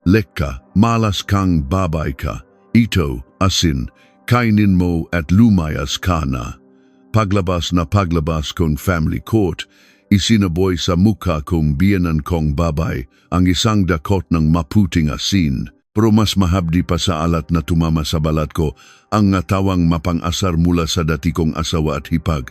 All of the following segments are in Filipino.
Lekka, malas kang babay ka. Ito, asin, kainin mo at lumayas ka na. Paglabas na paglabas kong family court, isinaboy sa mukha kong biyanan kong babay ang isang dakot ng maputing asin. Pero mas mahabdi pa sa alat na tumama sa balat ko ang ngatawang mapang-asar mula sa dati kong asawa at hipag.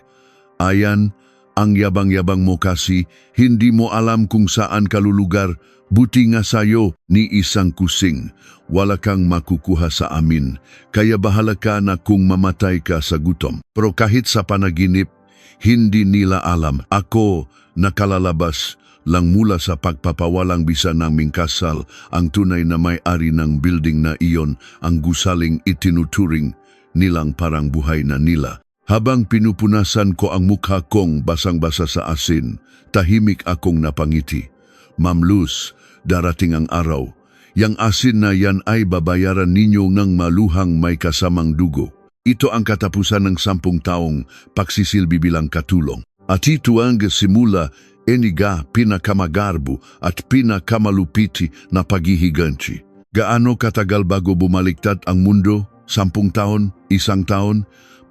Ayan, ang yabang-yabang mo kasi, hindi mo alam kung saan kalulugar, buti nga sayo ni isang kusing. Wala kang makukuha sa amin, kaya bahala ka na kung mamatay ka sa gutom. Pero kahit sa panaginip, hindi nila alam. Ako nakalalabas lang mula sa pagpapawalang bisa naming kasal, ang tunay na may-ari ng building na iyon, ang gusaling itinuturing nilang parang buhay na nila. Habang pinupunasan ko ang mukha kong basang-basa sa asin, tahimik akong napangiti. Ma'am Luz, darating ang araw. Yang asin na yan ay babayaran ninyo ng maluhang may kasamang dugo. Ito ang katapusan ng 10 taong pagsisilbi bilang katulong. At ito ang simula eniga pinakamagarbo at pinakamalupiti na paghihiganti. Gaano katagal bago bumaliktad ang mundo? 10 taon? 1 taon?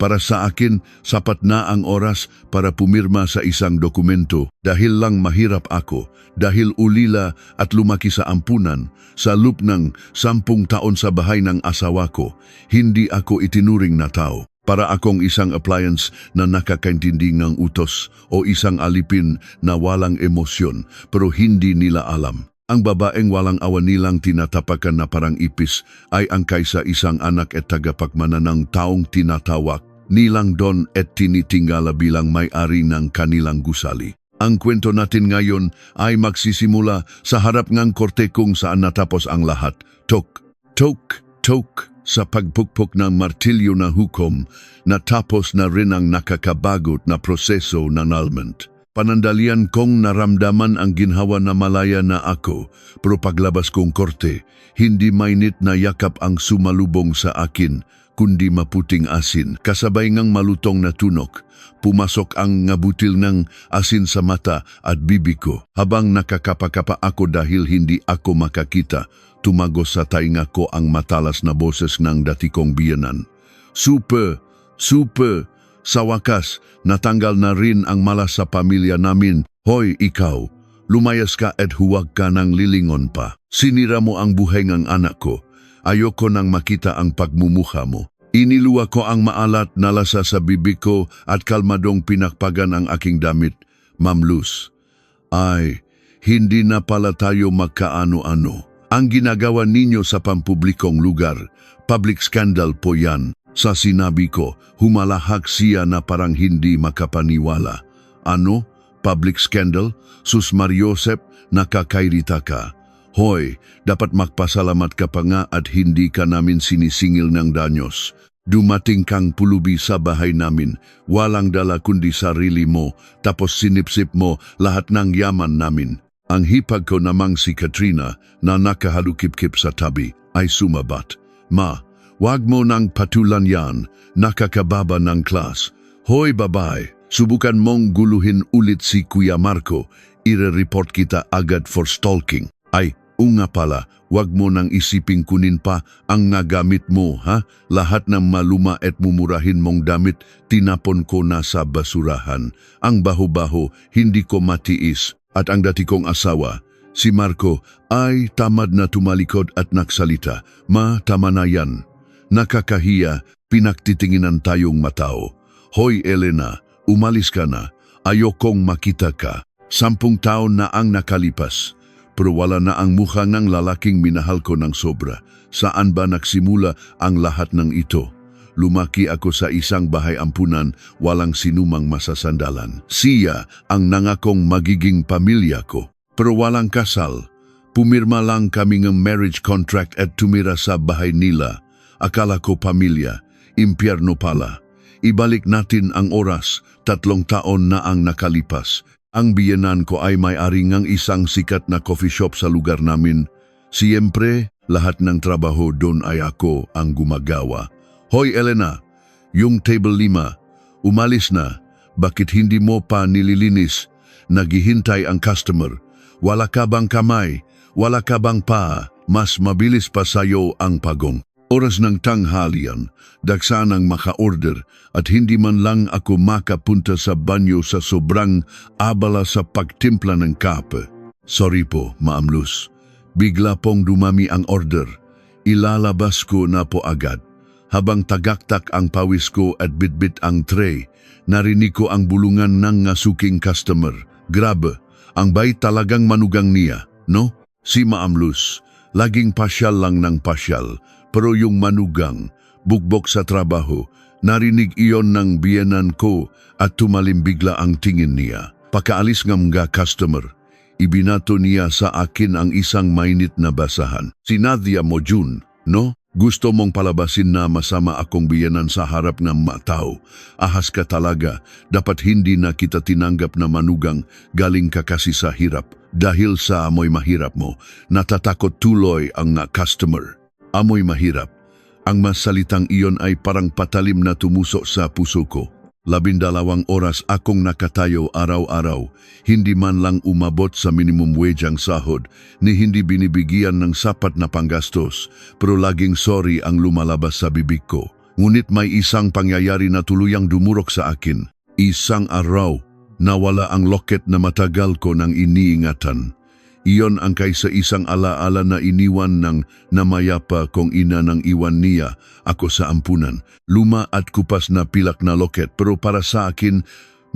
Para sa akin, sapat na ang oras para pumirma sa isang dokumento dahil lang mahirap ako, dahil ulila at lumaki sa ampunan, sa loop ng 10 taon sa bahay ng asawa ko, hindi ako itinuring na tao. Para akong isang appliance na nakakaintindi ng utos o isang alipin na walang emosyon pero hindi nila alam. Ang babaeng walang awa nilang tinatapakan na parang ipis ay ang kaysa isang anak at tagapagmana ng taong tinatawag nilang Don at tinitingala bilang may-ari ng kanilang gusali. Ang kwento natin ngayon ay magsisimula sa harap ng korte kung saan natapos ang lahat. Tok, tok, tok. Sa pagpukpok ng martilyo na hukom, natapos na rin ang nakakabagot na proseso ng annulment. Panandalian kong naramdaman ang ginhawa na malaya na ako, pero paglabas kong korte, hindi mainit na yakap ang sumalubong sa akin, kundi maputing asin. Kasabay ngang malutong na tunok, pumasok ang ngabutil ng asin sa mata at bibig ko. Habang nakakapakapa ako dahil hindi ako makakita, tumagos sa tainga ko ang matalas na boses ng dati kong biyanan. Super, super, sa wakas, natanggal na rin ang malas sa pamilya namin. Hoy ikaw, lumayas ka at huwag ka ng lilingon pa. Sinira mo ang buhay ng anak ko. Ayoko nang makita ang pagmumukha mo. Iniluwa ko ang maalat na lasa sa bibig ko at kalmadong pinakpagan ang aking damit. Ma'am Luz, ay, hindi na pala tayo magkaano-ano. Ang ginagawa ninyo sa pampublikong lugar, public scandal po yan. Sa sinabi ko, humalahak siya na parang hindi makapaniwala. Ano? Public scandal? Sus Mariosep, nakakairita ka. Hoy, dapat magpasalamat ka pa nga at hindi ka namin sinisingil ng danyos. Dumating kang pulubi sa bahay namin, walang dala kundi sarili mo, tapos sinipsip mo lahat ng yaman namin. Ang hipag ko namang si Katrina na nakahalukip-kip sa tabi ay sumabat. Ma, wag mo nang patulan yan, nakakababa ng klas. Hoy babae, subukan mong guluhin ulit si Kuya Marco, ire-report kita agad for stalking. Ay, nga pala, wag mo nang isiping kunin pa ang nagamit mo, ha? Lahat ng maluma at mumurahin mong damit, tinapon ko na sa basurahan. Ang baho-baho, hindi ko matiis. At ang dati kong asawa, si Marco, ay tamad na tumalikod at naksalita. Ma, tama na yan. Nakakahiya, pinagtitinginan tayong matao. Hoy Elena, umalis ka na. Ayokong makita ka. 10 taon na ang nakalipas. Pero wala na ang mukha ng lalaking minahal ko ng sobra. Saan ba nagsimula ang lahat ng ito? Lumaki ako sa isang bahay ampunan, walang sinumang masasandalan. Siya ang nangakong magiging pamilya ko. Pero walang kasal. Pumirma lang kami ng marriage contract at tumira sa bahay nila. Akala ko pamilya, impyerno pala. Ibalik natin ang oras, 3 taon na ang nakalipas. Ang biyenan ko ay may-ari ng isang sikat na coffee shop sa lugar namin. Siyempre, lahat ng trabaho doon ay ako ang gumagawa. Hoy Elena, yung table 5, umalis na. Bakit hindi mo pa nililinis? Naghihintay ang customer. Wala ka bang kamay? Wala ka bang paa? mas mabilis pa sayo ang pagong. Oras ng tanghalian, daksa nang maka-order at hindi man lang ako makapunta sa banyo sa sobrang abala sa pagtimpla ng kape. Sorry po, Ma'am Luz. Bigla pong dumami ang order. Ilalabas ko na po agad. Habang tagaktak ang pawis ko at bitbit ang tray, narinig ko ang bulungan ng ngasuking customer. Grabe, ang bait talagang manugang niya, no? Si Ma'am Luz, laging pasyal lang ng pasyal. Pero yung manugang, bugbok sa trabaho, narinig iyon ng biyenan ko at tumalim bigla ang tingin niya. Pakaalis ng mga customer, ibinato niya sa akin ang isang mainit na basahan. Sinadya mo, Jun, no? Gusto mong palabasin na masama akong biyenan sa harap ng matao. Ahas ka talaga, dapat hindi na kita tinanggap na manugang, galing ka kasi sa hirap. Dahil sa amoy mahirap mo, natatakot tuloy ang customer. Amoy mahirap. Ang masalitang iyon ay parang patalim na tumusok sa puso ko. 12 oras akong nakatayo araw-araw, hindi man lang umabot sa minimum wage ang sahod, ni hindi binibigyan ng sapat na panggastos, pero laging sorry ang lumalabas sa bibig ko. Ngunit may isang pangyayari na tuluyang dumurok sa akin. Isang araw, nawala ang locket na matagal ko nang iniingatan. Iyon ang kaysa isang alaala na iniwan ng namayapa kong ina ng iwan niya ako sa ampunan. Luma at kupas na pilak na loket, pero para sa akin,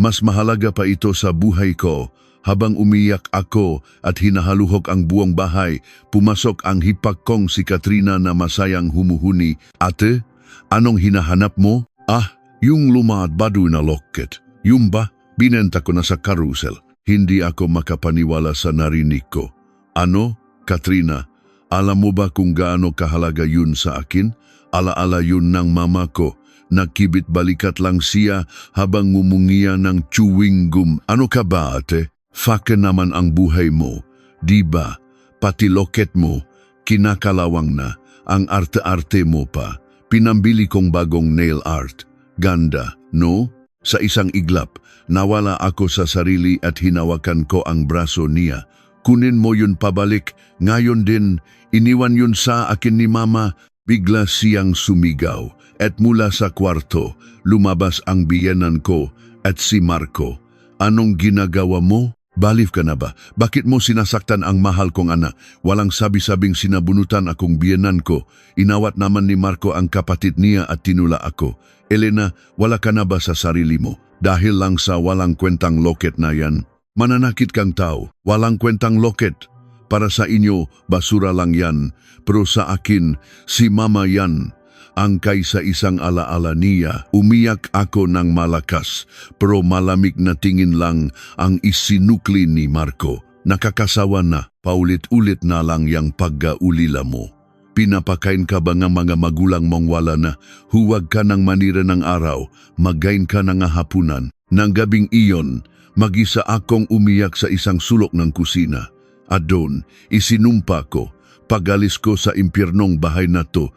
mas mahalaga pa ito sa buhay ko. Habang umiyak ako at hinahaluhok ang buong bahay, pumasok ang hipak kong si Katrina na masayang humuhuni. Ate, anong hinahanap mo? Ah, yung luma at badu na loket. Yung ba? Binenta ko na sa carousel. Hindi ako makapaniwala sa narinig ko. Ano, Katrina, alam mo ba kung gaano kahalaga yun sa akin? Alaala yun ng mama ko. Nagkibit balikat lang siya habang ngumungiya ng chewing gum. Ano ka ba, ate? Fake naman ang buhay mo. Di ba? Pati loket mo, kinakalawang na. Ang arte-arte mo pa. Pinambili kong bagong nail art. Ganda, no? Sa isang iglap, nawala ako sa sarili at hinawakan ko ang braso niya. Kunin mo yun pabalik. Ngayon din, iniwan yun sa akin ni mama. Bigla siyang sumigaw at mula sa kwarto, lumabas ang biyenan ko at si Marco. Anong ginagawa mo? Baliw ka na ba? Bakit mo sinasaktan ang mahal kong anak? Walang sabi-sabing sinabunutan akong biyenan ko. Inawat naman ni Marco ang kapatid niya at tinula ako. Elena, wala ka na ba sa sarili mo? Dahil lang sa walang kwentang loket na yan. Mananakit kang tao, walang kwentang loket. Para sa inyo, basura lang yan. Pero sa akin, si mama yan. Ang kaysa isang alaala niya, umiyak ako ng malakas. Pero malamig na tingin lang ang isinukli ni Marco. Nakakasawa na, paulit-ulit na lang yang pagkaulila mo. Pinapakain ka ba ng mga magulang mong wala na? Huwag ka ng manira ng araw, magain ka ng hapunan. Nang gabing iyon, mag-isa akong umiyak sa isang sulok ng kusina. At doon, isinumpa ko, pag-alis ko sa impyernong bahay na to,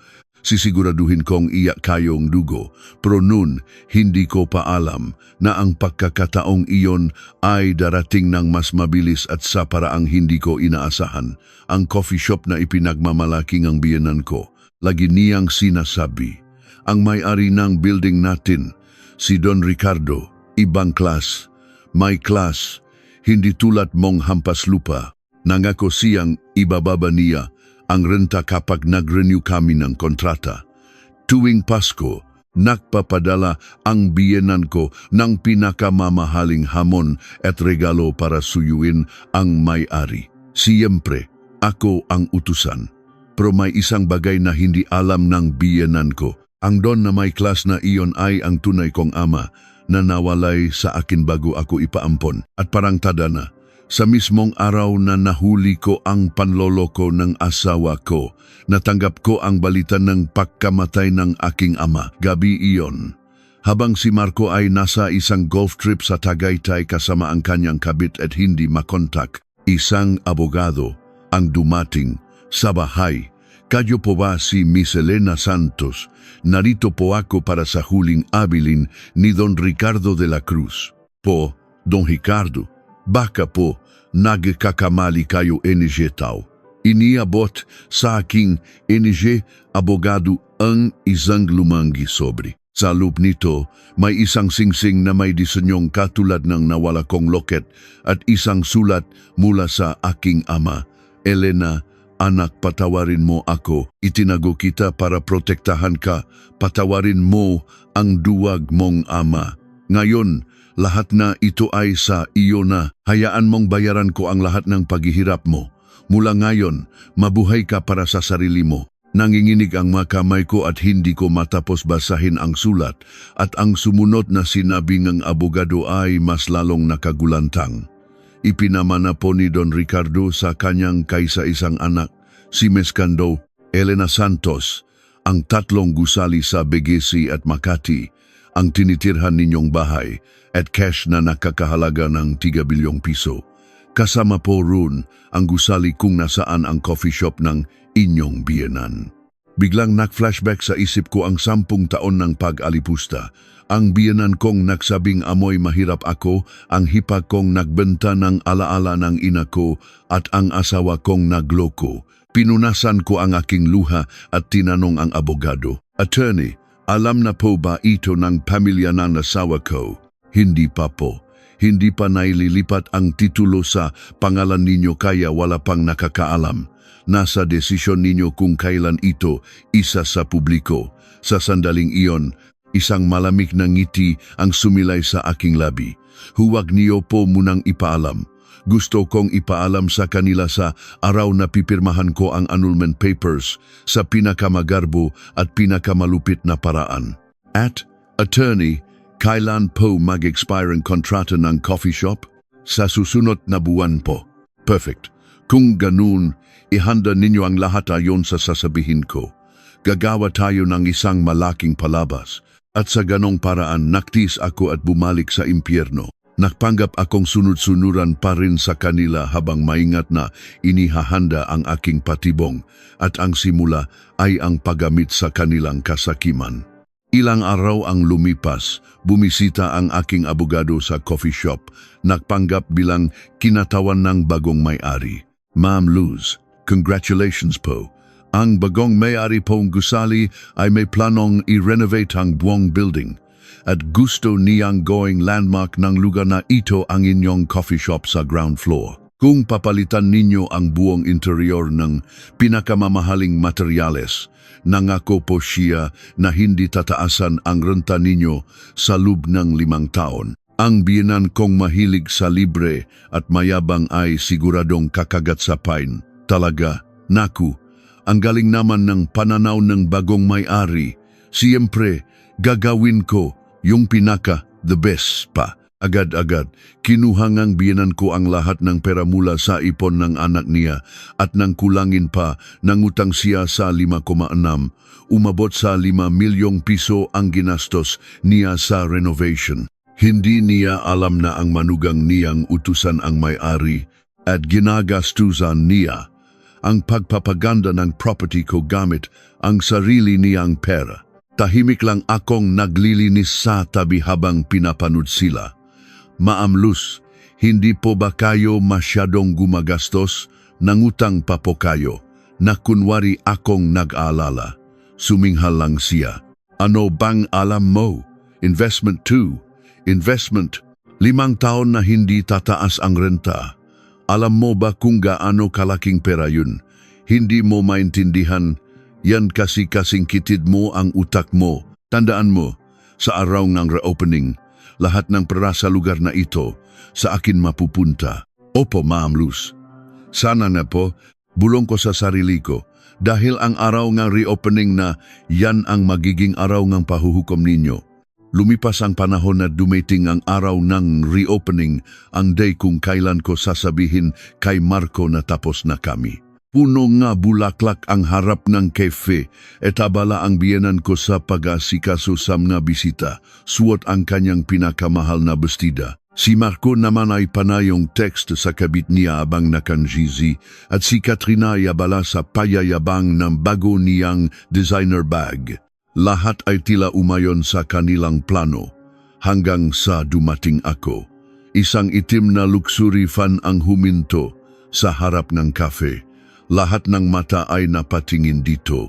sisiguraduhin kong iyak kayong dugo. Pero noon, hindi ko pa alam na ang pagkakataong iyon ay darating ng mas mabilis at sa paraang hindi ko inaasahan. Ang coffee shop na ipinagmamalaking ang biyenan ko, lagi niyang sinasabi. Ang may-ari ng building natin, si Don Ricardo, ibang class, may class, hindi tulad mong hampas lupa. Nangako siyang ibababa niya ang renta kapag nag-renew kami ng kontrata. Tuwing Pasko, nagpapadala ang biyenan ko ng pinakamamahaling hamon at regalo para suyuin ang may-ari. Siyempre, ako ang utusan. Pero may isang bagay na hindi alam ng biyenan ko. Ang Don na may class na iyon ay ang tunay kong ama na nawalay sa akin bago ako ipaampon. At parang tada na, sa mismong araw na nahuli ko ang panloloko ng asawa ko, natanggap ko ang balita ng pagkamatay ng aking ama. Gabi iyon, habang si Marco ay nasa isang golf trip sa Tagaytay kasama ang kanyang kabit at hindi makontak, isang abogado ang dumating sa bahay. Kayo po ba si Miss Elena Santos? Narito po ako para sa huling abilin ni Don Ricardo de la Cruz. Po, Don Ricardo, baka po nagkakamali kayo enijetaw. Iniabot sa aking enije abogado ang isang lumanggi sobre. Sa loob nito, may isang singsing na may disenyong katulad ng nawala kong loket at isang sulat mula sa aking ama. Elena, anak, patawarin mo ako. Itinago kita para protektahan ka. Patawarin mo ang duwag mong ama. Ngayon, lahat na ito ay sa iyo na. Hayaan mong bayaran ko ang lahat ng paghihirap mo. Mula ngayon, mabuhay ka para sa sarili mo. Nanginginig ang mga kamay ko at hindi ko matapos basahin ang sulat at ang sumunod na sinabi ng abogado ay mas lalong nakagulantang. Ipinamana po ni Don Ricardo sa kanyang kaisa-isang anak, si Mescando, Elena Santos, ang 3 gusali sa Begesi at Makati, ang tinitirhan ninyong bahay at cash na nakakahalaga ng 3 bilyong piso. Kasama po roon ang gusali kung nasaan ang coffee shop ng inyong biyenan. Biglang nag-flashback sa isip ko ang 10 taon ng pag-alipusta. Ang biyenan kong nagsabing amoy mahirap ako, ang hipag kong nagbenta ng alaala ng ina ko at ang asawa kong nagloko. Pinunasan ko ang aking luha at tinanong ang abogado, "Attorney, alam na po ba ito ng pamilya ng asawa ko?" "Hindi pa po. Hindi pa naililipat ang titulo sa pangalan ninyo kaya wala pang nakakaalam. Nasa desisyon ninyo kung kailan ito isa sa publiko." Sa sandaling iyon, isang malamig na ngiti ang sumilay sa aking labi. "Huwag niyo po munang ipaalam. Gusto kong ipaalam sa kanila sa araw na pipirmahan ko ang annulment papers sa pinakamagarbo at pinakamalupit na paraan." At, "Attorney, kailan po mag-expire ang kontrata ng coffee shop?" "Sa susunod na buwan po." "Perfect. Kung ganun, ihanda ninyo ang lahat ayon sa sasabihin ko. Gagawa tayo ng isang malaking palabas. At sa ganong paraan, naktis ako at bumalik sa impyerno. Nagpanggap akong sunod-sunuran pa rin sa kanila habang maingat na inihahanda ang aking patibong at ang simula ay ang paggamit sa kanilang kasakiman. Ilang araw ang lumipas, bumisita ang aking abogado sa coffee shop, nagpanggap bilang kinatawan ng bagong may-ari. "Ma'am Luz, congratulations po. Ang bagong may-ari pong gusali ay may planong i-renovate ang buong building at gusto niyang gawing landmark ng lugar na ito ang inyong coffee shop sa ground floor. Kung papalitan ninyo ang buong interior ng pinakamamahaling materyales, nangako po siya na hindi tataasan ang renta ninyo sa loob ng 5 taon. Ang biyenan kong mahilig sa libre at mayabang ay siguradong kakagat sa pain. Talaga, naku, ang galing naman ng pananaw ng bagong may-ari. Siyempre, gagawin ko yung the best pa." Agad-agad, kinuha ngang biyenan ko ang lahat ng pera mula sa ipon ng anak niya at nang kulangin pa, nangutang siya sa 5,6. Umabot sa 5 milyong piso ang ginastos niya sa renovation. Hindi niya alam na ang manugang niyang utusan ang may-ari at ginagastusan niya ang pagpapaganda ng property ko gamit ang sarili niyang pera. Tahimik lang akong naglilinis sa tabi habang pinapanood sila. "Ma'am Luz, hindi po ba kayo masyadong gumagastos? Nangutang pa po kayo na kunwari akong nag-aalala." Suminghal lang siya. "Ano bang alam mo? Investment too. Investment. 5 taon na hindi tataas ang renta. Alam mo ba kung gaano kalaking pera yun? Hindi mo maintindihan. Yan kasi kasing kitid mo ang utak mo. Tandaan mo, sa araw ng reopening, lahat ng pera sa lugar na ito sa akin mapupunta." "Opo, Ma'am Luz. Sana na po," bulong ko sa sarili ko, dahil ang araw ng reopening na yan ang magiging araw ng pahuhukom ninyo. Lumipas ang panahon na dumating ang araw ng reopening, ang day kung kailan ko sasabihin kay Marco na tapos na kami. Puno nga bulaklak ang harap ng cafe at abala ang biyenan ko sa pag-asikaso sa mga bisita. Suot ang kanyang pinakamahal na bestida. Si Marco naman ay panayong text sa kabit niya abang nakanjizi at si Katrina ay abala sa payayabang ng bago niyang designer bag. Lahat ay tila umayon sa kanilang plano hanggang sa dumating ako. Isang itim na luxury fan ang huminto sa harap ng cafe. Lahat ng mata ay napatingin dito.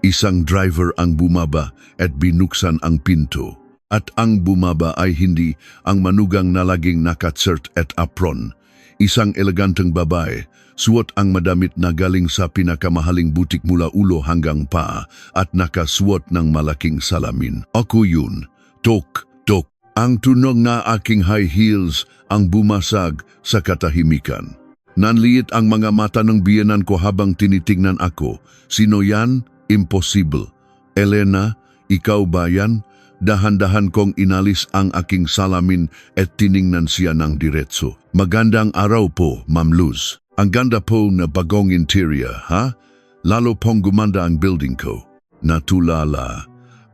Isang driver ang bumaba at binuksan ang pinto. At ang bumaba ay hindi ang manugang na laging nakatsert at apron. Isang eleganteng babae, suot ang madamit na galing sa pinakamahaling butik mula ulo hanggang paa at nakasuot ng malaking salamin. Ako yun. Tok, tok. Ang tunog na aking high heels ang bumasag sa katahimikan. Nanliit ang mga mata ng biyenan ko habang tinitingnan ako. Sino yan? Impossible. Elena, ikaw ba yan? Dahan-dahan kong inalis ang aking salamin at tiningnan siya ng diretso. Magandang araw po, Ma'am Luz. Ang ganda po na bagong interior, ha? Lalo pong gumanda ang building ko. Natulala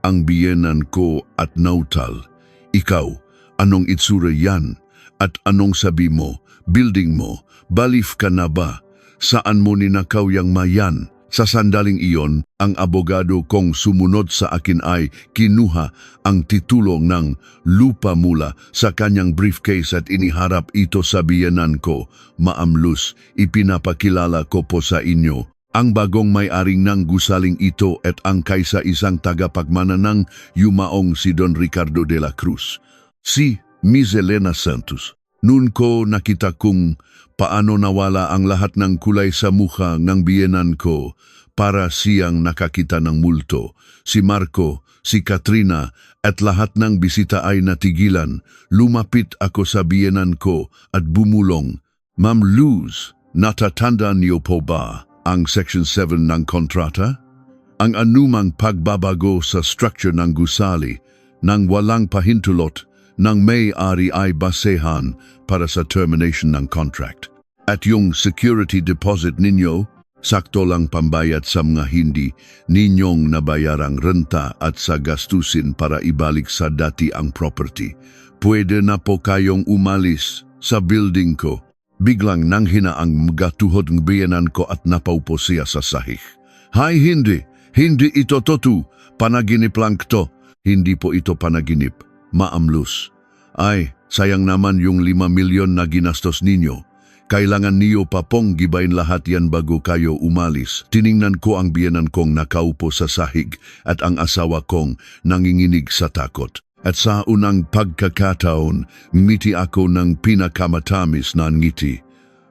ang biyenan ko at nautal. Ikaw, anong itsura yan? At anong sabi mo? Building mo, balif ka na ba? Saan mo ninakaw yang mayan? Sa sandaling iyon, ang abogado kong sumunod sa akin ay kinuha ang titulo ng lupa mula sa kanyang briefcase at iniharap ito sa biyenan ko. Ma'am Luz, ipinapakilala ko po sa inyo ang bagong may-aring ng gusaling ito at ang kaisa-isang tagapagmana ng yumaong si Don Ricardo de la Cruz. Si Miss Elena Santos. Noon ko nakita kung paano nawala ang lahat ng kulay sa mukha ng biyenan ko para siyang nakakita ng multo. Si Marco, si Katrina at lahat ng bisita ay natigilan. Lumapit ako sa biyenan ko at bumulong. Ma'am Luz, natatanda niyo po ba ang Section 7 ng kontrata? Ang anumang pagbabago sa structure ng gusali nang walang pahintulot ng may-ari ay basehan para sa termination ng contract. At yung security deposit ninyo, sakto lang pambayad sa mga hindi ninyong nabayarang renta at sa gastusin para ibalik sa dati ang property. Pwede na po kayong umalis sa building ko. Biglang nanghina ang magatuhod ng biyenan ko at napaupo siya sa sahig. Hay, hindi ito totoo. Panaginip lang to. Hindi po ito panaginip. Ma'am Luz. Ay, sayang naman yung 5 milyon na ginastos ninyo. Kailangan niyo pa pong gibayin lahat yan bago kayo umalis. Tiningnan ko ang biyenan kong nakaupo sa sahig at ang asawa kong nanginginig sa takot. At sa unang pagkakataon, ngiti ako ng pinakamatamis na ngiti.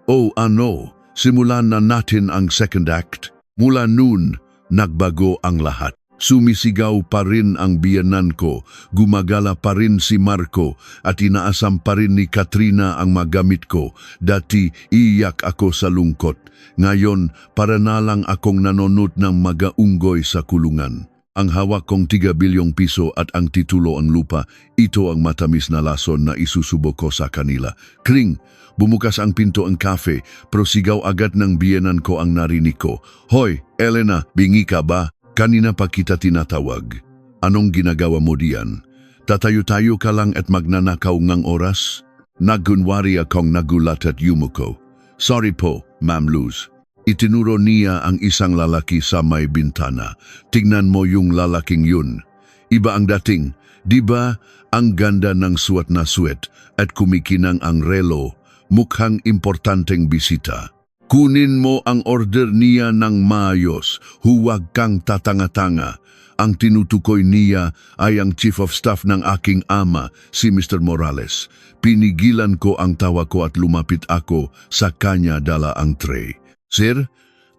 Oh ano, simulan na natin ang second act. Mula noon, nagbago ang lahat. Sumisigaw pa rin ang biyenan ko, gumagala pa rin si Marco at inaasam pa rin ni Katrina ang magamit ko. Dati iyak ako sa lungkot. Ngayon, para na lang akong nanonood ng magaunggoy sa kulungan. Ang hawak kong 3 bilyong piso at ang titulo ang lupa, ito ang matamis na lason na isusubo ko sa kanila. Kring! Bumukas ang pinto ang kafe, prosigaw agad ng biyenan ko ang narinig ko. Hoy, Elena, bingi ka ba? Kanina pa kita tinatawag. Anong ginagawa mo diyan? Tatayo-tayo ka lang at magnanakaw ngang oras? Nagkunwari akong nagulat at yumuko. Sorry po, Ma'am Luz. Itinuro niya ang isang lalaki sa may bintana. Tingnan mo yung lalaking yun. Iba ang dating. Di ba ang ganda ng suwat na suwet at kumikinang ang relo, mukhang importanteng bisita. Kunin mo ang order niya ng maayos, huwag kang tatanga-tanga. Ang tinutukoy niya ay ang Chief of Staff ng aking ama, si Mr. Morales. Pinigilan ko ang tawa ko at lumapit ako sa kanya dala ang tray. Sir,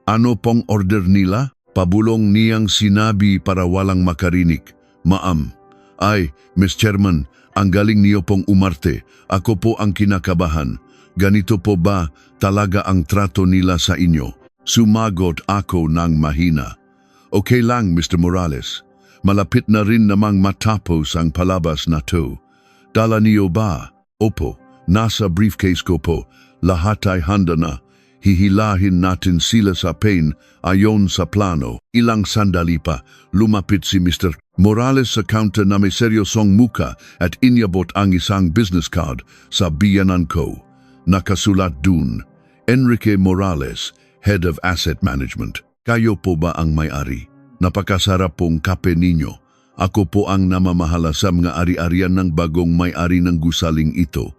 ano pong order nila? Pabulong niyang sinabi para walang makarinig. Ma'am. Ay, Miss Chairman, ang galing niyo pong umarte. Ako po ang kinakabahan. Ganito po ba talaga ang trato nila sa inyo? Sumagot ako ng mahina. Okay lang, Mr. Morales. Malapit na rin namang matapos ang palabas na to. Dala niyo ba? Opo, nasa briefcase ko po. Lahat ay handa na. Hihilahin natin sila sa pain ayon sa plano. Ilang sandali pa, lumapit si Mr. Morales sa counter na may seryosong muka at inyabot ang isang business card sa biyanan ko. Nakasulat dun, Enrique Morales, Head of Asset Management. Kayo po ba ang may-ari? Napakasarap pong kape ninyo. Ako po ang namamahala sa mga ari-arian ng bagong may-ari ng gusaling ito.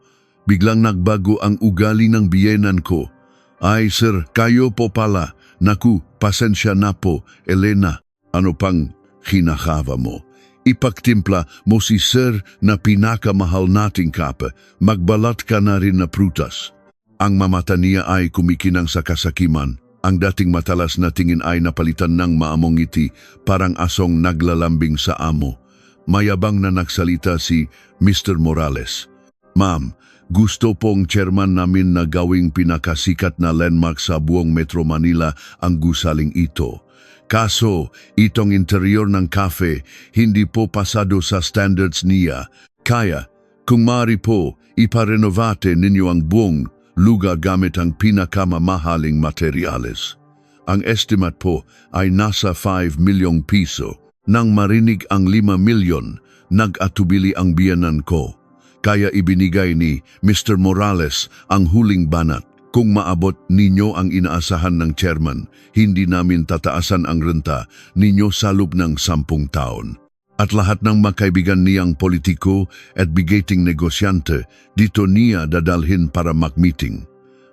Biglang nagbago ang ugali ng biyenan ko. Ay sir, kayo po pala. Naku, pasensya na po, Elena. Ano pang hinahava mo? Ipagtimpla mo si Sir na pinakamahal nating kape. Magbalat ka na rin na prutas. Ang mamata niya ay kumikinang sa kasakiman. Ang dating matalas na tingin ay napalitan ng maamong ngiti, parang asong naglalambing sa amo. Mayabang na nagsalita si Mr. Morales. Ma'am, gusto pong chairman namin na gawing pinakasikat na landmark sa buong Metro Manila ang gusaling ito. Kaso, itong interior ng cafe hindi po pasado sa standards niya. Kaya, kung maaari po, iparenovate ninyo ang buong lugar gamit ang pinakamamahaling materyales. Ang estimate po ay nasa 5 milyong piso. Nang marinig ang 5 milyon, nag-atubili ang biyanan ko. Kaya ibinigay ni Mr. Morales ang huling banat. Kung maabot ninyo ang inaasahan ng chairman, hindi namin tataasan ang renta ninyo sa loob ng 10 taon. At lahat ng makaibigan niyang politiko at bigating negosyante, dito niya dadalhin para mag-meeting.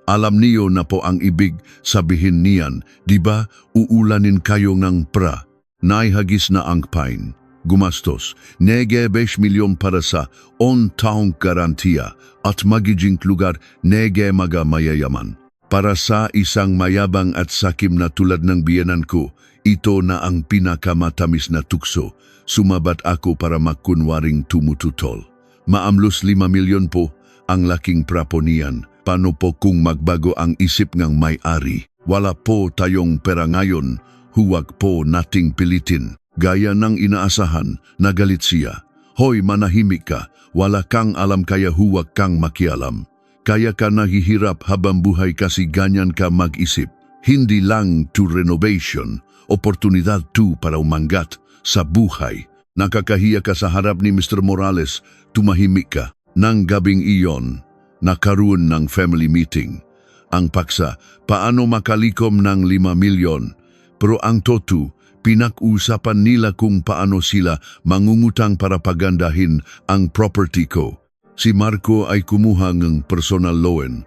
Alam niyo na po ang ibig sabihin niyan, di ba uulanin kayo ng pra? Naihagis na ang pine. Gumastos, 9 milyon para sa on-taong garantiya at magiging lugar 9 mga mayayaman. Para sa isang mayabang at sakim na tulad ng biyanan ko, ito na ang pinakamatamis na tukso. Sumabat ako para magkunwaring tumututol. Maamlos 5 milyon po ang laking prapo niyan. Paano po kung magbago ang isip ng may-ari? Wala po tayong pera ngayon. Huwag po nating pilitin. Gaya ng inaasahan, nagalit siya. Hoy, manahimik ka. Wala kang alam kaya huwag kang makialam. Kaya ka nahihirap habang buhay kasi ganyan ka mag-isip. Hindi lang to renovation, oportunidad to para umangat sa buhay. Nakakahiya ka sa harap ni Mr. Morales, tumahimik ka. Nang gabing iyon, nakaroon ng family meeting. Ang paksa, paano makalikom ng 5 milyon? Pero ang totoo, pinag-usapan nila kung paano sila mangungutang para pagandahin ang property ko. Si Marco ay kumuha ng personal loan.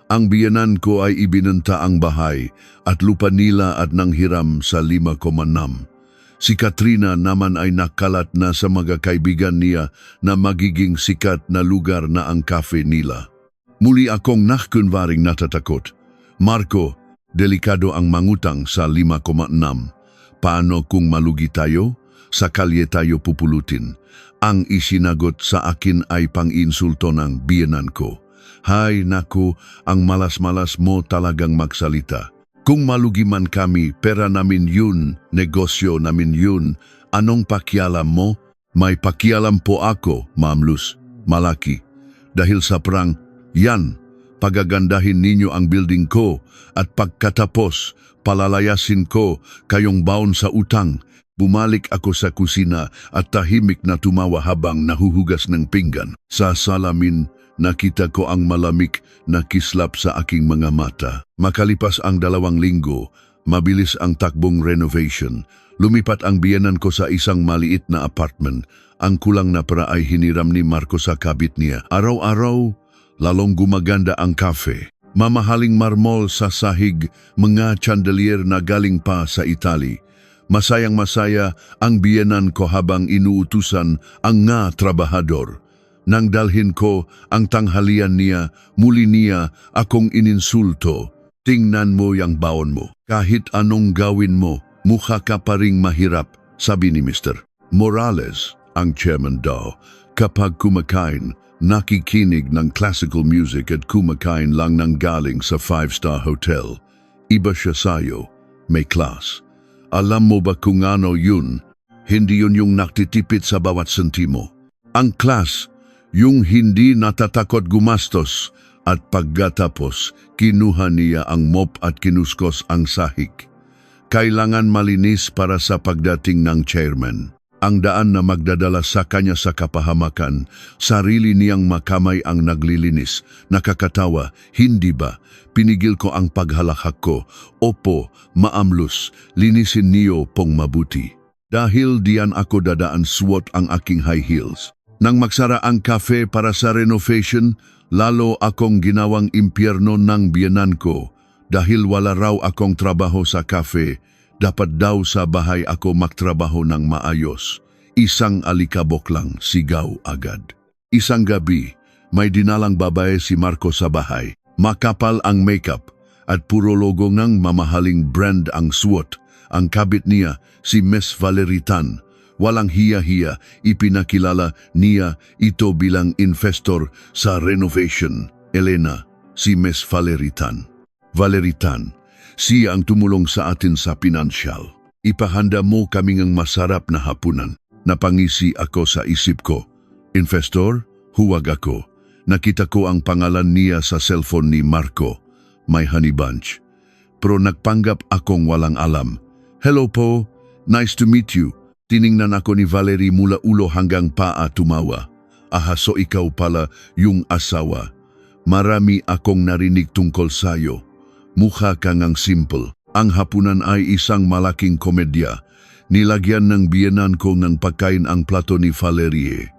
Ang biyanan ko ay ibinenta ang bahay at lupa nila at nanghiram sa 5,6. Si Katrina naman ay nakalat na sa mga kaibigan niya na magiging sikat na lugar na ang cafe nila. Muli akong nakunwaring natatakot. Marco, delikado ang mangutang sa 5,6. Paano kung malugi tayo? Sa kalye tayo pupulutin. Ang isinagot sa akin ay pang-insulto ng biyanan ko. Hay naku, ang malas-malas mo talagang magsalita. Kung malugi man kami, pera namin yun, negosyo namin yun. Anong pakialam mo? May pakialam po ako, Ma'am Luz, malaki. Dahil sa perang, yan, pagagandahin ninyo ang building ko at pagkatapos, palalayasin ko kayong baon sa utang. Bumalik ako sa kusina at tahimik na tumawa habang nahuhugas ng pinggan. Sa salamin, nakita ko ang malamig na kislap sa aking mga mata. Makalipas ang 2 linggo, mabilis ang takbong renovation. Lumipat ang biyanan ko sa isang maliit na apartment. Ang kulang na pera ay hiniram ni Marco sa kabit niya. Araw-araw, lalong gumaganda ang cafe. Mamahaling marmol sa sahig, mga chandelier na galing pa sa Italy. Masayang-masaya ang biyanan ko habang inuutusan ang nga trabahador. Nang dalhin ko ang tanghalian niya, muli niya akong ininsulto. Tingnan mo yang baon mo. Kahit anong gawin mo, mukha ka pa ring mahirap, sabi ni Mr. Morales, ang chairman daw. Kapag kumakain, nakikinig ng classical music at kumakain lang ng galing sa 5-star hotel. Iba siya sayo, may class. Alam mo ba kung ano yun? Hindi yun yung naktitipid sa bawat sentimo. Ang class, yung hindi natatakot gumastos at pagkatapos, kinuha niya ang mop at kinuskos ang sahig. Kailangan malinis para sa pagdating ng chairman. Ang daan na magdadala sa kanya sa kapahamakan, sarili niyang makamay ang naglilinis. Nakakatawa, hindi ba? Pinigil ko ang paghalakak ko. Opo, Ma'am Luz, linisin niyo pong mabuti. Dahil diyan ako dadaan suot ang aking high heels. Nang magsara ang cafe para sa renovation, lalo akong ginawang impyerno ng biyanan ko. Dahil wala raw akong trabaho sa cafe, dapat daw sa bahay ako magtrabaho ng maayos. Isang alikabok lang, sigaw agad. Isang gabi, may dinalang babae si Marco sa bahay. Makapal ang makeup at puro logo ng mamahaling brand ang suot. Ang kabit niya, si Miss Valerie Tan. Walang hiya-hiya, ipinakilala niya ito bilang investor sa renovation. Elena, si Miss Valerie Tan. Valerie Tan, siya ang tumulong sa atin sa pinansyal. Ipahanda mo kaming ang masarap na hapunan. Napangisi ako sa isip ko. Investor? Huwag ako. Nakita ko ang pangalan niya sa cellphone ni Marco. May honey bunch. Pero nagpanggap akong walang alam. Hello po, nice to meet you. Tiningnan ako ni Valerie mula ulo hanggang paa tumawa. So ikaw pala yung asawa. Marami akong narinig tungkol sayo. Mukha kang ang simple. Ang hapunan ay isang malaking komedya. Nilagyan ng biyenan ko ng pagkain ang plato ni Valerie.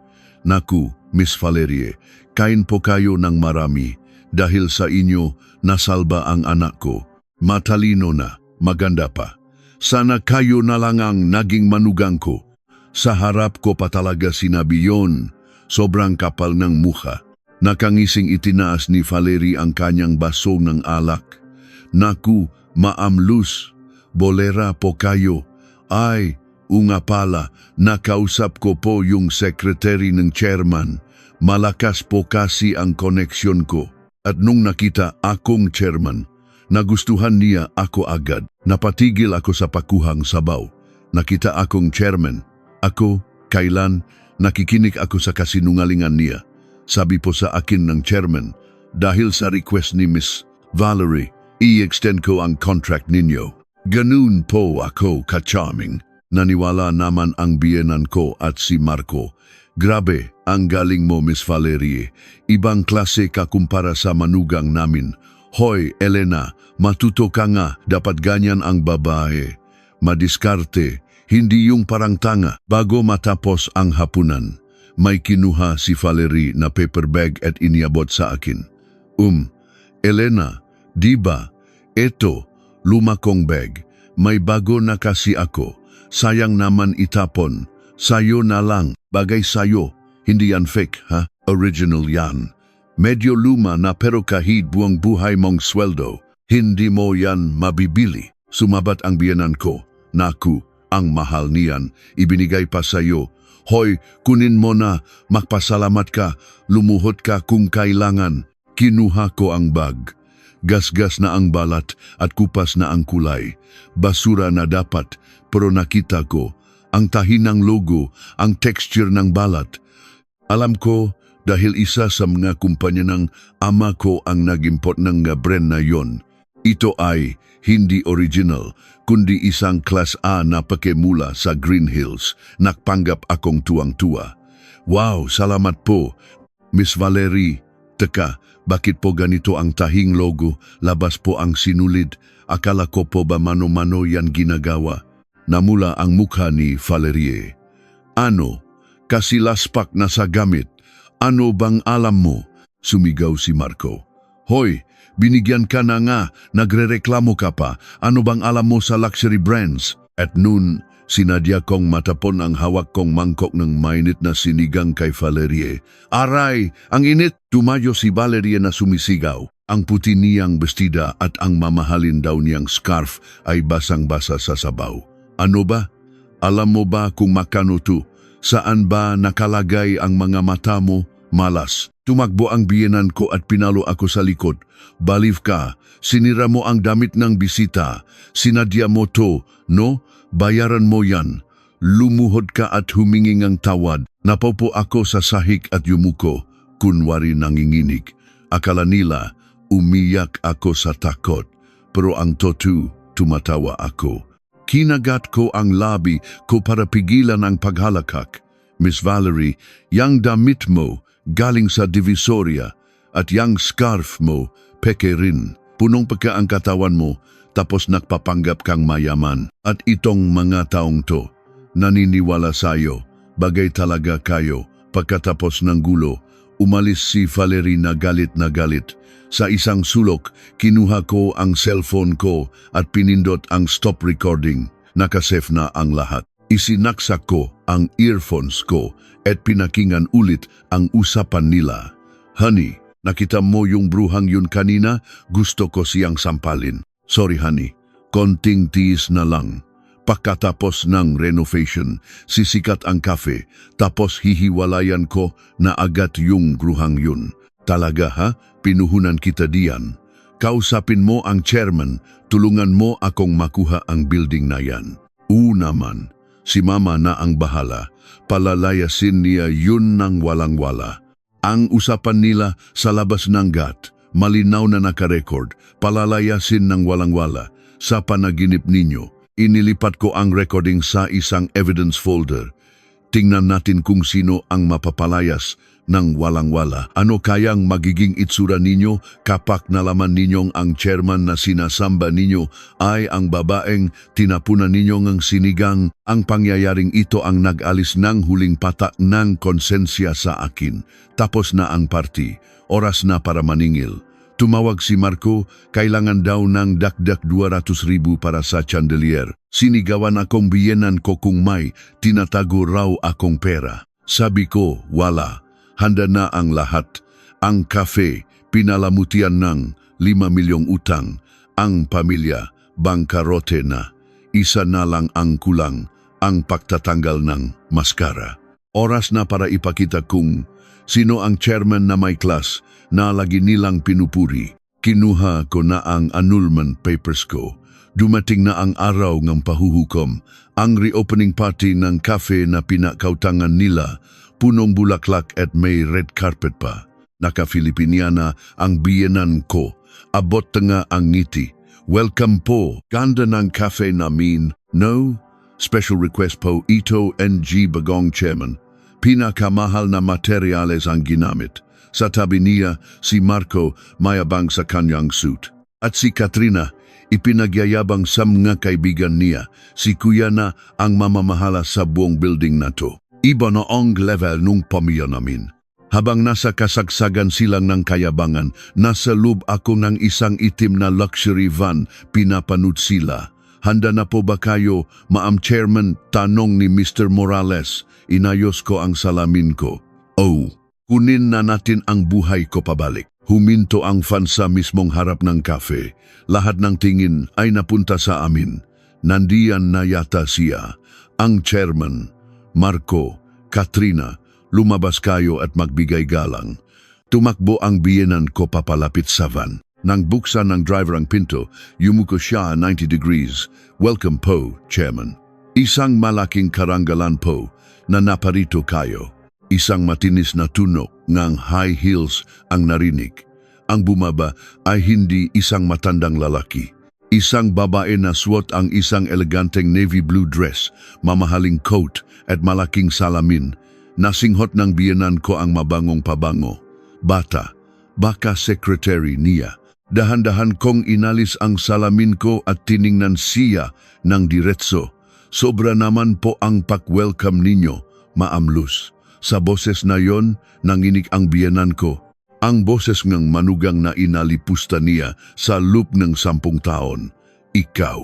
Naku, Miss Valerie, kain po kayo ng marami. Dahil sa inyo, nasalba ang anak ko. Matalino na, maganda pa. Sana kayo na lang ang naging manugang ko. Sa harap ko pa talaga sinabi yon. Sobrang kapal ng mukha. Nakangising itinaas ni Valerie ang kanyang baso ng alak. Naku, maamlus. Bolera po kayo. Ay, unga pala, nakausap ko po yung secretary ng chairman. Malakas po kasi ang koneksyon ko. At nung nakita akong chairman, nagustuhan niya ako agad. Napatigil ako sa pakuhang sabaw. Nakita akong chairman. Ako, kailan, nakikinig ako sa kasinungalingan niya. Sabi po sa akin ng chairman, dahil sa request ni Miss Valerie, i-extend ko ang contract ninyo. Ganun po ako ka-charming. Naniwala naman ang biyenan ko at si Marco. Grabe, ang galing mo Miss Valerie. Ibang klase ka kumpara sa manugang namin. Hoy, Elena, matuto ka nga, dapat ganyan ang babae. Madiskarte, hindi yung parang tanga. Bago matapos ang hapunan, may kinuha si Valerie na paper bag at iniabot sa akin. Elena, di ba? Eto, lumakong bag. May bago na kasi ako. Sayang naman itapon. Sayo na lang. Bagay sayo. Hindi yan fake, ha? Original yan. Medyo luma na pero kahit buong buhay mong sweldo, hindi mo yan mabibili. Sumabat ang biyenan ko. Naku, ang mahal niyan. Ibinigay pa sa'yo. Hoy, kunin mo na. Magpasalamat ka. Lumuhod ka kung kailangan. Kinuha ko ang bag. Gasgas na ang balat at kupas na ang kulay. Basura na dapat, pero nakita ko. Ang tahi ng logo, ang texture ng balat. Alam ko, dahil isa sa mga kumpanya ng ama ko ang nag-import ng brand na yon. Ito ay hindi original, kundi isang Class A na pakemula sa Green Hills. Nakpanggap akong tuwang-tuwa. Wow, salamat po, Miss Valerie. Teka, bakit po ganito ang tahing logo? Labas po ang sinulid. Akala ko po ba mano-mano yan ginagawa? Namula ang mukha ni Valerie. Ano? Kasi laspak na sa gamit. Ano bang alam mo? Sumigaw si Marco. Hoy, binigyan ka na nga, nagrereklamo ka pa. Ano bang alam mo sa luxury brands? At noon, sinadya kong matapon ang hawak kong mangkok ng mainit na sinigang kay Valerie. Aray, ang init! Tumayo si Valerie na sumisigaw. Ang puti niyang bestida at ang mamahalin daw niyang scarf ay basang-basa sa sabaw. Ano ba? Alam mo ba kung makano to? Saan ba nakalagay ang mga mata mo? Malas. Tumakbo ang biyenan ko at pinalo ako sa likod. Baliw ka, sinira mo ang damit ng bisita. Sinadya mo to, no? Bayaran mo yan. Lumuhod ka at humingi ng tawad. Napopo ako sa sahig at yumuko, kunwari nanginginig. Akala nila, umiyak ako sa takot. Pero ang tumatawa ako. Kinagat ko ang labi ko para pigilan ang paghalakak. Miss Valerie, yang damit mo galing sa Divisoria at yang scarf mo peke rin. Punong pagka ang katawan mo tapos nagpapanggap kang mayaman. At itong mga taong to, naniniwala sa'yo, bagay talaga kayo. Pagkatapos ng gulo, Umalis si Valerie na galit na galit. Sa isang sulok, kinuha ko ang cellphone ko at pinindot ang stop recording. Nakasave na ang lahat. Isinaksak ko ang earphones ko at pinakingan ulit ang usapan nila. Honey, nakita mo yung bruhang yun kanina? Gusto ko siyang sampalin. Sorry honey, konting tiis na lang. Pagkatapos ng renovation, sisikat ang cafe, tapos hihiwalayan ko na agad yung bruhang yun. Talaga ha? Pinuhunan kita diyan. Kausapin mo ang chairman, tulungan mo akong makuha ang building na yan. Naman, si mama na ang bahala. Palalayasin niya yun ng walang-wala. Ang usapan nila sa labas ng GAT, malinaw na nakarecord, palalayasin ng walang-wala. Sa panaginip ninyo, inilipat ko ang recording sa isang evidence folder. Tingnan natin kung sino ang mapapalayas ng walang-wala. Ano kayang magiging itsura ninyo kapag nalaman ninyong ang chairman na sinasamba ninyo ay ang babaeng tinapunan ninyo ng sinigang? Ang pangyayaring ito ang nag-alis ng huling patak ng konsensya sa akin. Tapos na ang party. Oras na para maningil. Tumawag si Marco, kailangan daw ng dakdak 200,000 para sa chandelier. Sinigawan akong biyenan ko kung may tinatago raw akong pera. Sabi ko, wala. Handa na ang lahat. Ang cafe, pinalamutian ng 5 milyong utang. Ang pamilya, bangkarote na. Isa na lang ang kulang, ang pagtatanggal ng maskara. Oras na para ipakita kung sino ang chairman na may class na lagi nilang pinupuri. Kinuha ko na ang annulment papers ko. Dumating na ang araw ng pahuhukom. Ang reopening party ng cafe na pinakautangan nila, punong bulaklak at may red carpet pa. Naka-Filipiniana ang biyenan ko. Abot nga ang ngiti. Welcome po. Ganda ng cafe namin. No? Special request po Ito NG Bagong Chairman. Pinakamahal na materyales ang ginamit. Sa tabi niya, si Marco mayabang sa kanyang suit. At si Katrina, ipinagyayabang sa mga kaibigan niya, si Kuya na ang mamamahala sa buong building na to. Iba na ang level nung pamilya namin. Habang nasa kasagsagan silang ng kayabangan, nasa loob ako ng isang itim na luxury van, pinapanood sila. Handa na po ba kayo, Ma'am Chairman? Tanong ni Mr. Morales. Inayos ko ang salamin ko. Oh, kunin na natin ang buhay ko pabalik. Huminto ang fan sa mismong harap ng cafe. Lahat ng tingin ay napunta sa amin. Nandiyan na yata siya. Ang chairman, Marco, Katrina, lumabas kayo at magbigay galang. Tumakbo ang biyenan ko papalapit sa van. Nang buksan ng driver ang pinto, yumuko siya 90 degrees. Welcome po, Chairman. Isang malaking karangalan po na naparito kayo. Isang matinis na tunog ng high heels ang narinig. Ang bumaba ay hindi isang matandang lalaki. Isang babae na suot ang isang eleganteng navy blue dress, mamahaling coat at malaking salamin. Nasinghot ng biyenan ko ang mabangong pabango. Bata, baka secretary niya. Dahan-dahan kong inalis ang salamin ko at tiningnan siya ng diretso. Sobra naman po ang pak-welcome ninyo, Ma'am Luz. Sa boses na yon, nanginig ang biyenan ko. Ang boses ng manugang na inalipusta niya sa loop ng 10 taon. Ikaw,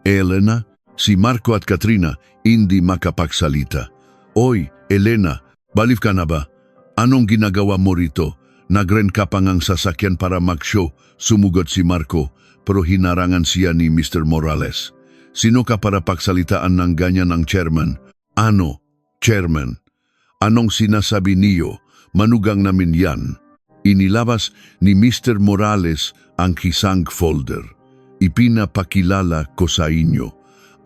Elena? Si Marco at Katrina hindi makapagsalita. Oy, Elena, baliw ka na ba? Anong ginagawa mo rito? Nag-rent ka pa ngang sasakyan para mag-show, sumugod si Marco, pero hinarangan siya ni Mr. Morales. Sino ka para pagsalitaan ng ganyan ng chairman? Ano, chairman? Anong sinasabi niyo? Manugang namin yan. Inilabas ni Mr. Morales ang kisang folder. Ipinapakilala ko sa inyo.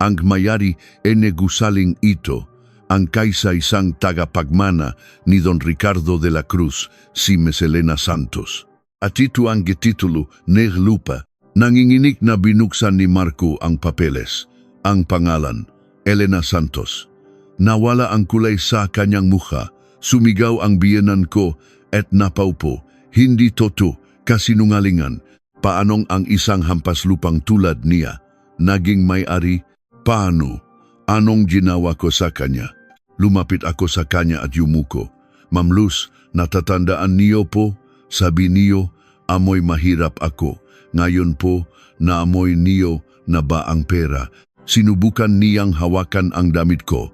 Ang mayari enegusaling ito, ang kaisa-isang tagapagmana ni Don Ricardo de la Cruz, si Meselena Santos. At ito ang getitulo, Neglupa. Nanginginig na binuksan ni Marco ang papeles. Ang pangalan, Elena Santos. Nawala ang kulay sa kanyang mukha. Sumigaw ang biyenan ko at napaupo. Hindi totoo, kasinungalingan. Paanong ang isang hampas lupang tulad niya naging may-ari? Paano? Anong ginawa ko sa kanya? Lumapit ako sa kanya at yumuko. Ma'am Luz, natatandaan niyo po, sabi niyo, amoy mahirap ako. Ngayon po, naamoy niyo na ba ang pera? Sinubukan niyang hawakan ang damit ko.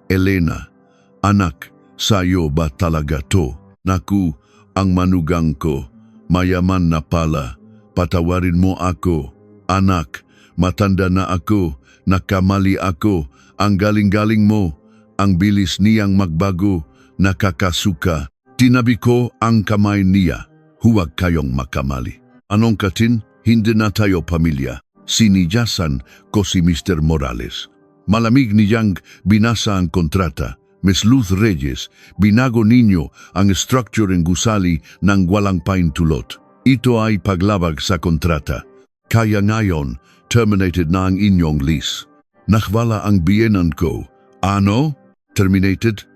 Elena, anak, sayo ba talaga to? Naku, ang manugang ko, mayaman na pala. Patawarin mo ako, anak, matanda na ako, nakamali ako, ang galing-galing mo, ang bilis niyang magbago, nakakasuka. Tinabi ko ang kamay niya, huwag kayong makamali. Anong katin? Hindi na tayo pamilya. Sinijasan ko si Mr. Morales. Malamig niyang binasa ang kontrata. Miss Luz Reyes, binago ninyo ang structure ng gusali ng walang paintulot. Ito ay paglabag sa kontrata. Kaya ngayon, terminated na ang inyong lease. Nakwala ang biyenan ko. Ano? Terminated?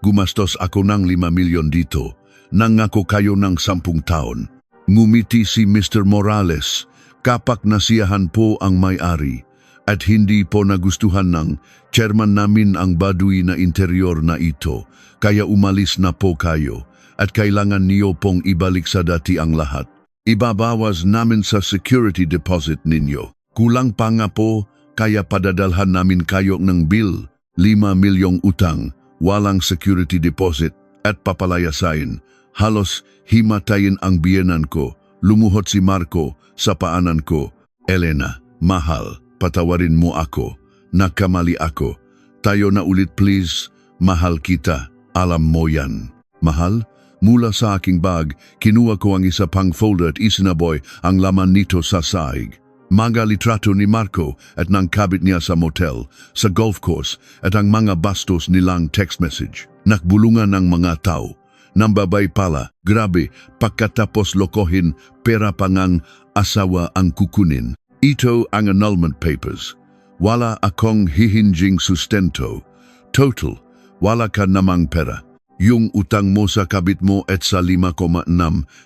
Gumastos ako ng 5 milyon dito. Nangako kayo ng 10 taon. Ngumiti si Mr. Morales. Kapak nasiyahan po ang may-ari. At hindi po nagustuhan ng chairman namin ang baduy na interior na ito. Kaya umalis na po kayo. At kailangan niyo pong ibalik sa dati ang lahat. Ibabawas namin sa security deposit ninyo. Kulang pa nga po, kaya padadalhan namin kayo ng bill. 5 milyong utang. Walang security deposit at papalayasain. Halos himatayin ang biyenan ko. Lumuhot si Marco sa paanan ko. Elena, mahal, patawarin mo ako. Nakamali ako. Tayo na ulit please. Mahal kita. Alam mo yan. Mahal? Mula sa aking bag, kinuha ko ang isa pang folder at isinaboy ang laman nito sa saig. Mga litrato ni Marco at ng kabit niya sa motel, sa golf course at ang mga bastos nilang text message. Nakbulungan ng mga tao. Nambabay pala, grabe, pagkatapos lokohin, pera pangang asawa ang kukunin. Ito ang annulment papers. Wala akong hihinjing sustento. Total, wala ka namang pera. Yung utang mo sa kabit mo at sa 5,6,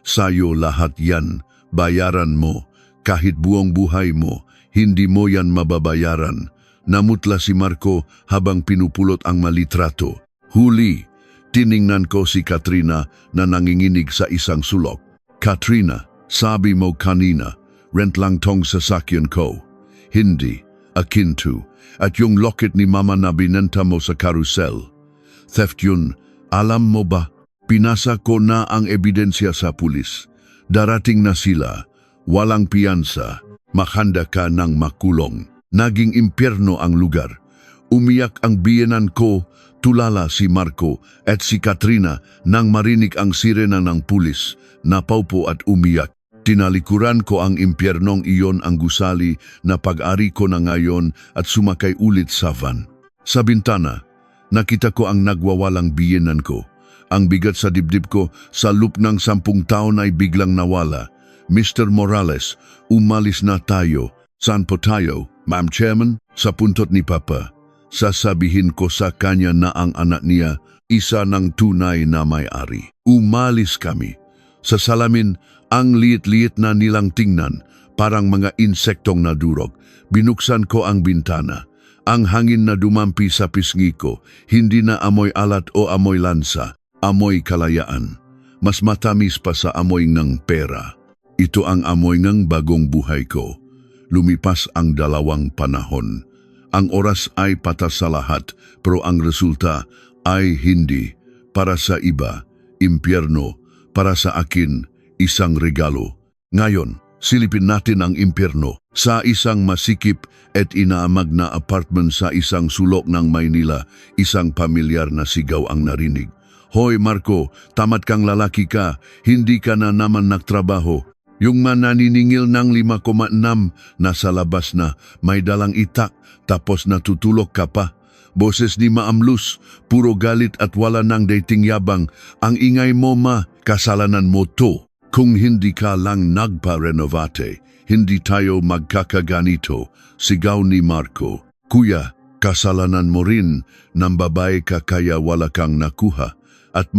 sayo lahat yan. Bayaran mo. Kahit buong buhay mo, hindi mo yan mababayaran. Namutla si Marco habang pinupulot ang malitrato. Huli, tiningnan ko si Katrina na nanginginig sa isang sulok. Katrina, sabi mo kanina, rent lang tong sasakyan ko. Hindi, akin to. At yung locket ni mama na binenta mo sa carousel. Theft yun, alam mo ba? Pinasa ko na ang ebidensya sa pulis. Darating na sila. Walang piyansa, makanda ka ng makulong. Naging impyerno ang lugar. Umiyak ang biyenan ko, tulala si Marco at si Katrina nang marinig ang sirena ng pulis. Napaupo at umiyak. Tinalikuran ko ang impyernong iyon ang gusali na pag-ari ko na ngayon at sumakay ulit sa van. Sa bintana, nakita ko ang nagwawalang biyenan ko. Ang bigat sa dibdib ko sa loop ng 10 taon ay biglang nawala. Mr. Morales, umalis na tayo. Saan po tayo, Ma'am Chairman? Sa puntot ni Papa. Sasabihin ko sa kanya na ang anak niya, isa ng tunay na may-ari. Umalis kami. Sa salamin, ang liit-liit na nilang tingnan, parang mga insektong nadurog. Binuksan ko ang bintana. Ang hangin na dumampi sa pisngi ko, hindi na amoy alat o amoy lansa, amoy kalayaan. Mas matamis pa sa amoy ng pera. Ito ang amoy ng bagong buhay ko. Lumipas ang 2 panahon. Ang oras ay patas sa lahat, pero ang resulta ay hindi. Para sa iba, impyerno. Para sa akin, isang regalo. Ngayon, silipin natin ang impyerno. Sa isang masikip at inaamag na apartment sa isang sulok ng Maynila, isang pamilyar na sigaw ang narinig. Hoy Marco, tamad kang lalaki ka, hindi ka na naman nagtrabaho. Yung mananiningil ng 5,6 nasa labas na, may dalang itak, tapos natutulog ka pa. Boses ni Ma'am Luz, puro galit at wala ng dating yabang. Ang ingay mo kasalanan mo to. Kung hindi ka lang nagpa-renovate, hindi tayo magkakaganito, sigaw ni Marco. Kuya, kasalanan mo rin, ng babae ka kaya wala kang nakuha. At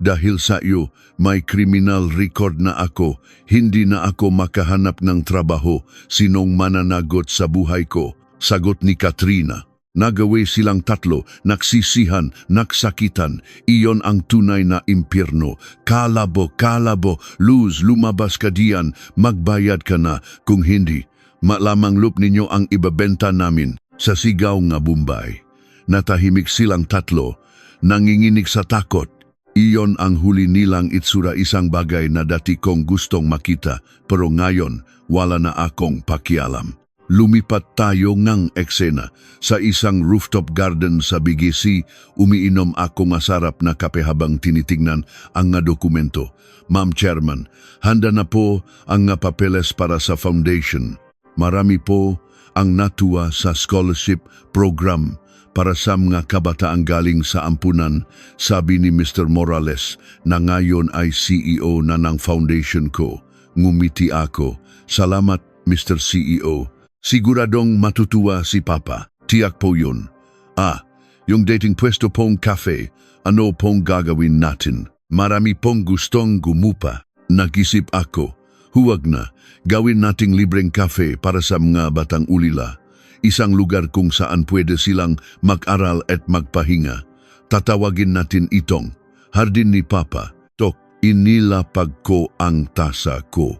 dahil sa iyo, may criminal record na ako, hindi na ako makahanap ng trabaho, sinong mananagot sa buhay ko, sagot ni Katrina. Nagawi silang tatlo, naksisihan, naksakitan. Iyon ang tunay na impyerno. Kalabo, lose, lumabas ka diyan, magbayad ka na. Kung hindi, malamang loop ninyo ang ibabenta namin sa sigaw nga Bombay. Natahimik silang tatlo, nanginginig sa takot. Iyon ang huli nilang itsura, isang bagay na dati kong gustong makita, pero ngayon wala na akong pakialam. Lumipat tayo ngang eksena. Sa isang rooftop garden sa BGC, umiinom ako masarap na kape habang tinitingnan ang nga dokumento. Ma'am Chairman, handa na po ang nga papeles para sa foundation. Marami po ang natuwa sa scholarship program para sa mga kabataang galing sa ampunan, sabi ni Mr. Morales na ngayon ay CEO na ng foundation ko. Ngumiti ako. Salamat, Mr. CEO. Siguradong matutuwa si Papa. Tiyak po yun. Yung dating pwesto pong cafe, ano pong gagawin natin? Marami pong gustong gumupa. Nag-isip ako, huwag na, gawin nating libreng cafe para sa mga batang ulila. Isang lugar kung saan pwede silang mag-aral at magpahinga. Tatawagin natin itong Hardin ni Papa. Tok, inilapag ko ang tasa ko.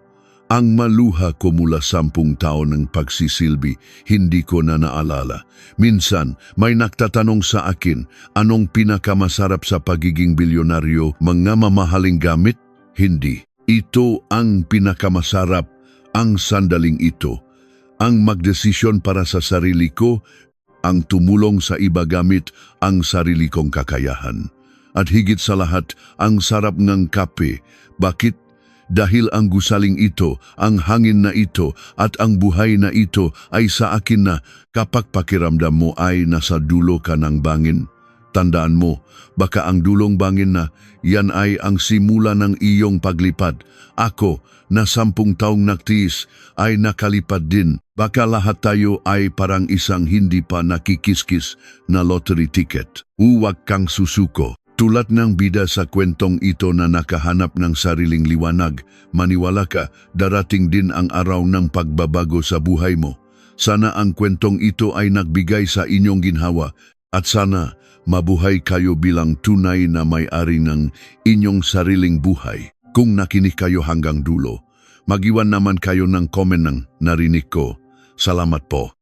Ang maluha ko mula 10 taon ng pagsisilbi, hindi ko na naalala. Minsan, may nagtatanong sa akin, anong pinakamasarap sa pagiging bilyonaryo, mga mamahaling gamit? Hindi. Ito ang pinakamasarap, ang sandaling ito. Ang magdesisyon para sa sarili ko, ang tumulong sa iba gamit ang sarili kong kakayahan. At higit sa lahat, ang sarap ng kape. Bakit? Dahil ang gusaling ito, ang hangin na ito, at ang buhay na ito ay sa akin na kapag pakiramdam mo ay nasa dulo ka ng bangin. Tandaan mo, baka ang dulong bangin na yan ay ang simula ng iyong paglipad. Ako, na 10 taong nagtiis, ay nakalipad din. Baka lahat tayo ay parang isang hindi pa nakikiskis na lottery ticket. Huwag kang susuko. Tulad ng bida sa kwentong ito na nakahanap ng sariling liwanag, maniwala ka, darating din ang araw ng pagbabago sa buhay mo. Sana ang kwentong ito ay nagbigay sa inyong ginhawa at sana mabuhay kayo bilang tunay na may-ari ng inyong sariling buhay. Kung nakinig kayo hanggang dulo, mag-iwan naman kayo ng comment ng narinig ko. Salamat po.